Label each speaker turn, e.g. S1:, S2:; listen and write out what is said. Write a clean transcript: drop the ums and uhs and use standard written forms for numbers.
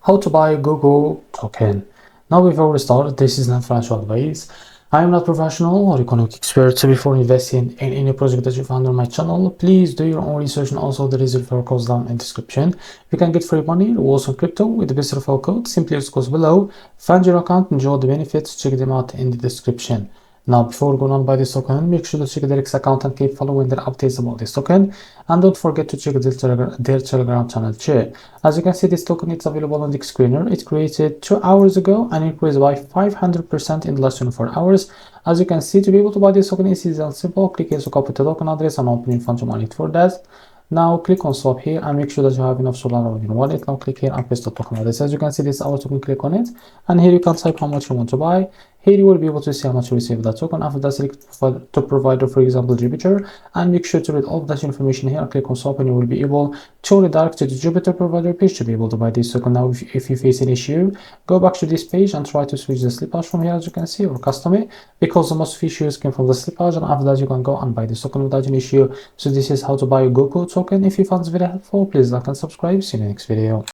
S1: How to buy Goku token. Now before we start, this is not financial advice. I am not professional or economic expert, so before investing in any project that you found on my channel, please do your own research, and also there is a referral code down in the description. You can get free money or also crypto with the best referral code. Simply use goes below, find your account, enjoy the benefits, check them out in the description. Now, before going on by this token, make sure to check their REFERRAL account and keep following their updates about this token. And don't forget to check their Telegram channel too. As you can see, this token is available on the screener. It created 2 hours ago and increased by 500% in the last 24 hours. As you can see, to be able to buy this token, it's easy and simple. Click here to copy the token address and open your fund to wallet for that. Now click on swap here and make sure that you have enough Solana on your wallet. Now click here and paste the token address. As you can see, this is our token. Click on it and here you can type how much you want to buy. Here you will be able to see how much you receive that token. After that, select to provider, for example Jupiter, and make sure to read all of that information here and click on swap, and you will be able to redirect to the Jupiter provider page to be able to buy this token. Now if you face an issue, go back to this page and try to switch the slippage from here, as you can see, or custom it, because the most issues came from the slippage, and after that you can go and buy this token without an issue. So this is how to buy a Goku token. If you found this video helpful, please like and subscribe. See you in the next video.